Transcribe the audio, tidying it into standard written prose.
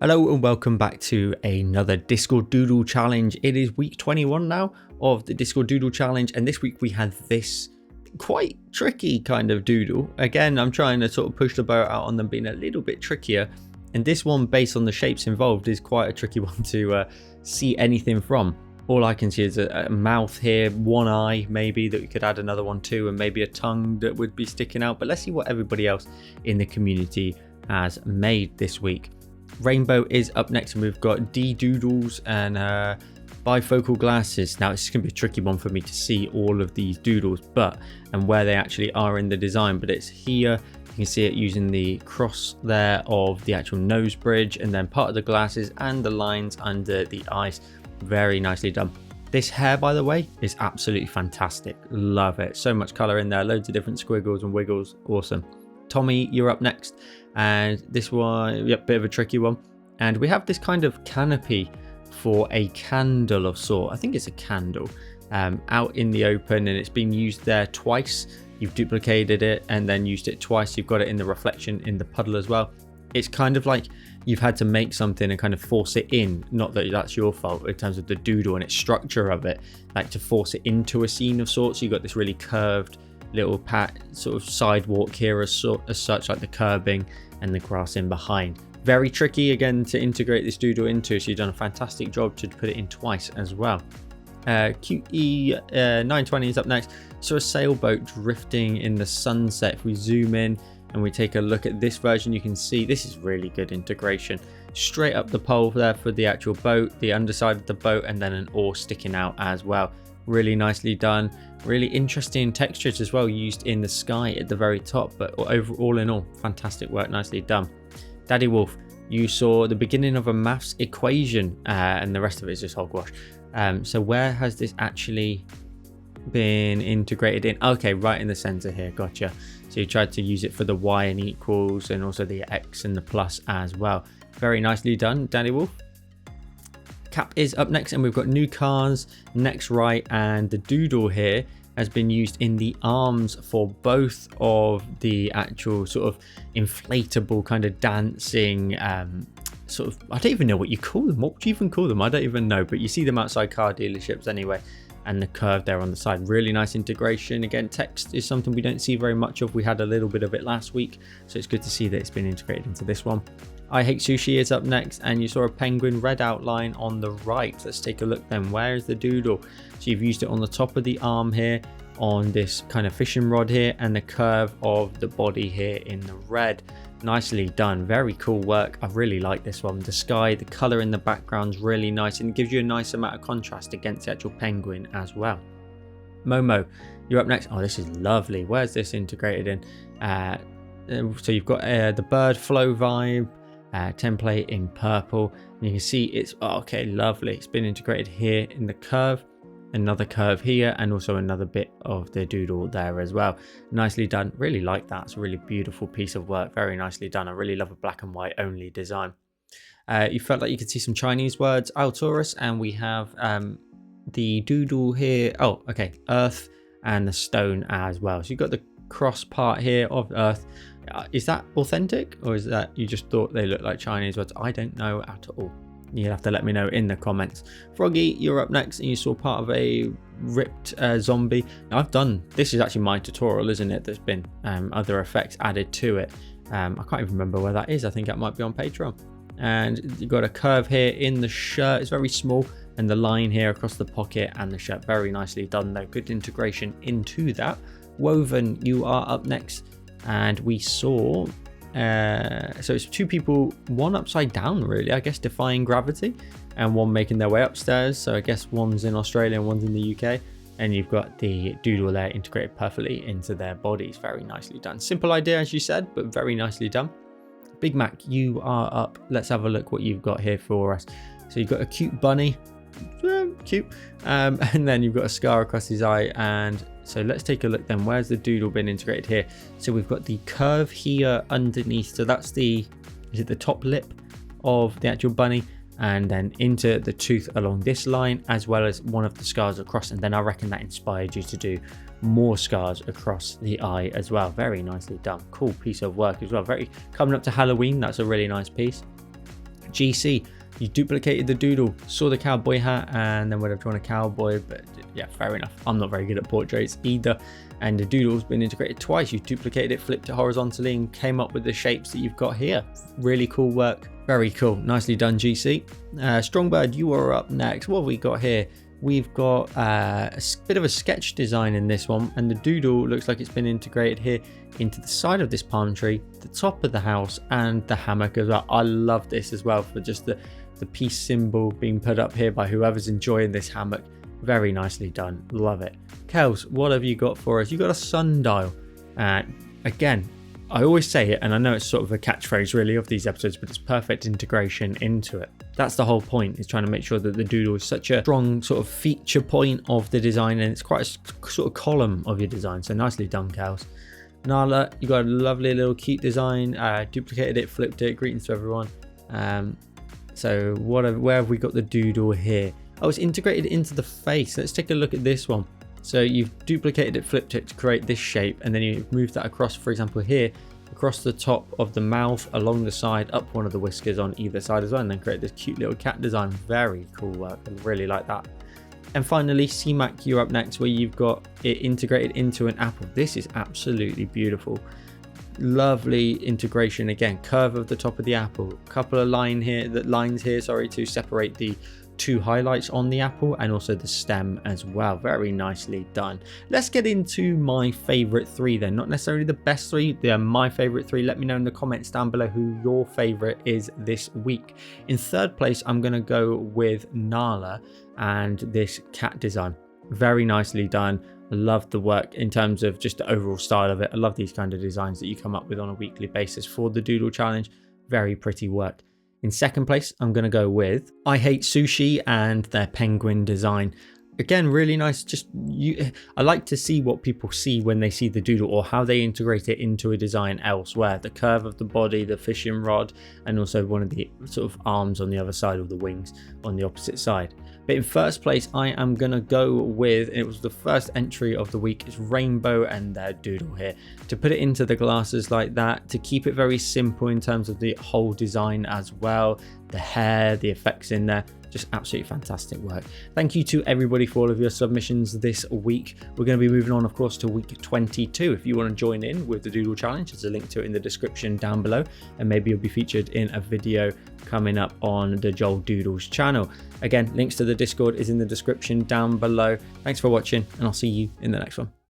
Hello and welcome back to another Discord Doodle challenge. It is week 21 now of the Discord Doodle challenge, and this week we had this quite tricky kind of doodle. Again, I'm trying to sort of push the boat out on them being a little bit trickier, and this one, based on the shapes involved, is quite a tricky one to see anything from. All I can see is a mouth here, one eye maybe that we could add another one to, and maybe a tongue that would be sticking out. But let's see what everybody else in the community has made this week. Rainbow is up next, and we've got Doodles and bifocal glasses. Now it's going to be a tricky one for me to see all of these doodles and where they actually are in the design, but it's here. You can see it using the cross there of the actual nose bridge, and then part of the glasses and the lines under the eyes. Very nicely done. This hair, by the way, is absolutely fantastic. Love it. So much color in there, loads of different squiggles and wiggles. Awesome. Tommy, you're up next, and this one, yep, bit of a tricky one. And we have this kind of canopy for a candle of sort. I think it's a candle out in the open, and it's been used there twice. You've duplicated it and then used it twice. You've got it in the reflection in the puddle as well. It's kind of like you've had to make something and kind of force it in. Not that that's your fault in terms of the doodle and its structure of it, like to force it into a scene of sorts. You've got this really curved little sort of sidewalk here as such, like the curbing and the grass in behind. Very tricky again to integrate this doodle into, so you've done a fantastic job to put it in twice as well. QE 920 is up next. So a sailboat drifting in the sunset. If we zoom in and we take a look at this version, you can see this is really good integration. Straight up the pole there for the actual boat, the underside of the boat, and then an oar sticking out as well. Really nicely done. Really interesting textures as well used in the sky at the very top, but all in all, fantastic work, nicely done. Daddy Wolf, you saw the beginning of a maths equation, and the rest of it is just hogwash. So where has this actually been integrated in? Okay, right in the center here, gotcha. So you tried to use it for the y and equals, and also the x and the plus as well. Very nicely done, Daddy Wolf. Cap is up next, and we've got new cars next right, and the doodle here has been used in the arms for both of the actual sort of inflatable kind of dancing sort of, I don't even know what you call them. What would you even call them? I don't even know, but you see them outside car dealerships anyway, and the curve there on the side. Really nice integration. Again, text is something we don't see very much of. We had a little bit of it last week, so it's good to see that it's been integrated into this one. I Hate Sushi is up next, and you saw a penguin red outline on the right. Let's take a look then. Where is the doodle? So you've used it on the top of the arm here, on this kind of fishing rod here, and the curve of the body here in the red. Nicely done. Very cool work. I really like this one. The sky, the color in the background's really nice, and it gives you a nice amount of contrast against the actual penguin as well. Momo, you're up next. Oh, this is lovely. Where's this integrated in? So you've got the bird flow vibe, template in purple, and you can see it's okay, lovely. It's been integrated here in the curve, another curve here, and also another bit of the doodle there as well. Nicely done. Really like that. It's a really beautiful piece of work. Very nicely done. I really love a black and white only design. You felt like you could see some Chinese words, Altaurus, and we have the doodle here. Oh, okay, earth and the stone as well. So you've got the cross part here of earth. Is that authentic, or is that you just thought they looked like Chinese words? I don't know at all. You'll have to let me know in the comments. Froggy, you're up next, and you saw part of a ripped zombie. Now, this is actually my tutorial, isn't it? There's been other effects added to it. I can't even remember where that is. I think that might be on Patreon. And you've got a curve here in the shirt. It's very small, and the line here across the pocket and the shirt. Very nicely done though. Good integration into that. Woven, you are up next, and we saw so it's two people, one upside down really, I guess, defying gravity, and one making their way upstairs. So I guess one's in Australia and one's in the UK, and you've got the doodle there integrated perfectly into their bodies. Very nicely done. Simple idea, as you said, but very nicely done. Big Mac, you are up. Let's have a look what you've got here for us. So you've got a cute bunny, cute, and then you've got a scar across his eye. And so let's take a look then. Where's the doodle been integrated here? So we've got the curve here underneath. So that's is it the top lip of the actual bunny, and then into the tooth along this line, as well as one of the scars across. And then I reckon that inspired you to do more scars across the eye as well. Very nicely done. Cool piece of work as well. Very coming up to Halloween. That's a really nice piece. GC, you duplicated the doodle, saw the cowboy hat, and then would have drawn a cowboy, but yeah, fair enough. I'm not very good at portraits either. And the doodle's been integrated twice. You duplicated it, flipped it horizontally, and came up with the shapes that you've got here. Really cool work. Very cool. Nicely done, GC. Strongbird, you are up next. What have we got here? We've got a bit of a sketch design in this one, and the doodle looks like it's been integrated here into the side of this palm tree, the top of the house, and the hammock as well. I love this as well, for just the peace symbol being put up here by whoever's enjoying this hammock. Very nicely done. Love it. Kels, what have you got for us? You got a sundial. Again, I always say it, and I know it's sort of a catchphrase really of these episodes, but it's perfect integration into it. That's the whole point, is trying to make sure that the doodle is such a strong sort of feature point of the design, and it's quite a sort of column of your design. So nicely done, Kels. Nala, you got a lovely little cute design. Duplicated it, flipped it. Greetings to everyone. So where have we got the doodle here? Oh, it's integrated into the face. Let's take a look at this one. So you've duplicated it, flipped it to create this shape, and then you've moved that across, for example, here, across the top of the mouth, along the side, up one of the whiskers on either side as well, and then create this cute little cat design. Very cool work. I really like that. And finally, CMAC, you're up next, where you've got it integrated into an apple. This is absolutely beautiful. Lovely integration again. Curve of the top of the apple. Couple of lines here, to separate the two highlights on the apple, and also the stem as well. Very nicely done. Let's get into my favorite three then. Not necessarily the best three, they're my favorite three. Let me know in the comments down below who your favorite is this week. In third place, I'm going to go with Nala and this cat design. Very nicely done. I love the work in terms of just the overall style of it. I love these kind of designs that you come up with on a weekly basis for the Doodle Challenge. Very pretty work. In second place, I'm going to go with I Hate Sushi and their penguin design. Again, really nice. I like to see what people see when they see the doodle, or how they integrate it into a design elsewhere. The curve of the body, the fishing rod, and also one of the sort of arms on the other side, of the wings on the opposite side. But in first place, I am going to go with, and it was the first entry of the week, is Rainbow and their doodle here. To put it into the glasses like that, to keep it very simple in terms of the whole design as well, the hair, the effects in there. Just absolutely fantastic work. Thank you to everybody for all of your submissions this week. We're going to be moving on, of course, to week 22. If you want to join in with the Doodle Challenge, there's a link to it in the description down below, and maybe you'll be featured in a video coming up on the Joel Doodles channel. Again, links to the Discord is in the description down below. Thanks for watching, and I'll see you in the next one.